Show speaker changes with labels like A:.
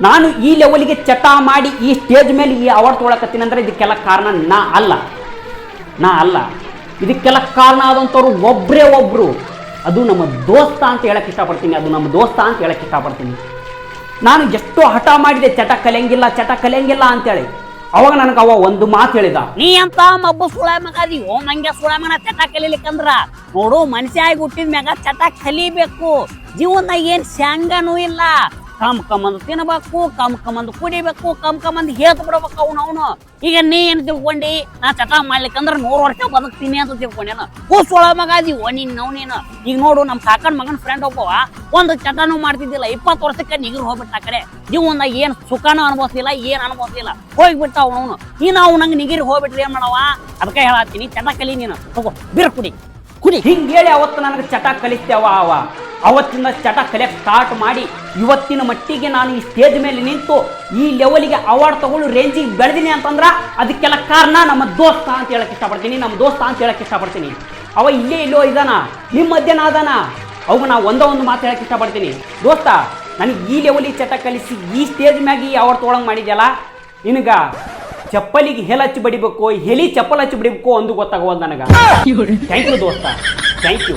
A: ನಾನು ಈ ಲೆವೆಲ್ಗೆ ಚಟ ಮಾಡಿ ಈ ಸ್ಟೇಜ್ ಮೇಲೆ ಈ ಅವಾರ್ಡ್ ತೊಗೊಳಕತ್ತೀನಿ ಅಂದ್ರೆ ಇದಕ್ಕೆಲ್ಲ ಕಾರಣ ನಾ ಅಲ್ಲ ಇದಕ್ಕೆಲ್ಲ ಕಾರಣ ಆದಂಥವ್ರು ಒಬ್ಬರೇ ಒಬ್ಬರು, ಅದು ನಮ್ಮ ದೋಸ್ತ ಅಂತ ಹೇಳಕ್ಕೆ ಇಷ್ಟಪಡ್ತೀನಿ. ನಾನು ಎಷ್ಟೋ ಹಠ ಮಾಡಿದೆ ಚಟ ಕಲಿಯಂಗಿಲ್ಲ ಅಂತೇಳಿ. ಅವಾಗ ನನಗೆ ಅವ ಒಂದು ಮಾತು ಹೇಳಿದ,
B: ನೀ ಅಂತ ಮಬ್ಬ ಸುಳ ಮಗ ಅದೀವೋ, ನಂಗೆ ಸುಳ ಮಗ ಚಟ ಕಲಿಲಿಕ್ಕಂದ್ರ ನೋಡು, ಮನುಷ್ಯ ಆಗಿ ಹುಟ್ಟಿದ ಮ್ಯಾಗ ಚಟ ಕಲಿಬೇಕು. ಜೀವನದಾಗ ಏನ್ ಶಾಂಗನೂ ಇಲ್ಲ. ಕಮ್ಮಂದು ತಿನ್ಬೇಕು, ಕಮ್ಮಂದು ಕುಡಿಬೇಕು, ಕಮ್ಮಂದು ಹೇತ್ ಬಿಡ್ಬೇಕು ಅವನು. ಈಗ ನೀ ಏನ್ ತಿಳ್ಕೊಂಡಿ, ನಾ ಚಟ ಮಾಡ್ಲಿಕ್ಕಂದ್ರ 100 ವರ್ಷ ಬದುಕ್ತೀನಿ ಅಂತ ತಿಳ್ಕೊಂಡೇನ? ಸೊಳ ಮಗ ಅದೀವೋ ನೀನು. ಈಗ ನೋಡು, ನಮ್ ಕಾಕನ್ ಮಗನ್ ಫ್ರೆಂಡ್ ಒಬ್ಬವ ಒಂದು ಚಟನೂ ಮಾಡ್ತಿದ್ದಿಲ್ಲ, 20 ವರ್ಷಕ್ಕೆ ನಿಗರ್ ಹೋಗ್ಬಿಟ್ಟ. ಆ ಕಡೆ ಜೀವನದಾಗ ಏನ್ ಸುಖನೂ ಅನುಭವಿಸ್ಲಿಲ್ಲ, ಹೋಗ್ಬಿಟ್ಟ ಅವನು. ನೀನು ಅವ್ ನಂಗೆ ನಿಗಿರಿ ಹೋಗ್ಬಿಟ್ರಿ ಏನ್ ಮಾಡವ? ಅದಕ್ಕೆ ಹೇಳತ್ತೀನಿ, ಚಟ ಕಲಿ ನೀನು. ತಗೋ ಬೀರ್ ಕುಡಿ.
A: ಹಿಂಗೇಳಿ ಅವತ್ತು ನನಗೆ ಚಟ ಕಲಿಸ್ತೇವ. ಅವತ್ತಿಂದ ಚಟ ಕಲಿಯಕ್ಕೆ ಸ್ಟಾರ್ಟ್ ಮಾಡಿ ಇವತ್ತಿನ ಮಟ್ಟಿಗೆ ನಾನು ಈ ಸ್ಟೇಜ್ ಮೇಲೆ ನಿಂತು ಈ ಲೆವೆಲ್ಗೆ ಅವಾರ್ಡ್ ತಗೊಳ್ಳೋ ರೇಂಜಿಗೆ ಬೆಳೆದಿನಿ ಅಂತಂದ್ರೆ ಅದಕ್ಕೆಲ್ಲ ಕಾರಣ ನಮ್ಮ ದೋಸ್ತ ಅಂತ ಹೇಳಕ್ಕೆ ಇಷ್ಟಪಡ್ತೀನಿ. ಅವ ಇಲ್ಲೋ ಇದಾನ, ನಿಮ್ಮ ಮಧ್ಯನ ಅದಾನ. ಅವಾಗ ನಾವು ಒಂದು ಮಾತು ಹೇಳಕ್ಕೆ ಇಷ್ಟಪಡ್ತೀನಿ, ದೋಸ್ತ ನನಗೆ ಈ ಲೆವೆಲಿಗೆ ಚಟ ಕಲಿಸಿ ಈ ಸ್ಟೇಜ್ ಮ್ಯಾಗ ಈ ಅವಾರ್ಡ್ ತೊಗೊಳಂಗೆ ಮಾಡಿದ್ಯಲ್ಲ, ನಿನಗ ಚಪ್ಪಲಿಗೆ ಹೆಲಿ ಚಪ್ಪಲ್ ಹಚ್ಚಿ ಬಡಿಬೇಕು ಒಂದು ಗೊತ್ತಾಗವಲ್ದು ನನಗೆ. ಥ್ಯಾಂಕ್ ಯು ದೋಸ್ತ, ಥ್ಯಾಂಕ್ ಯು.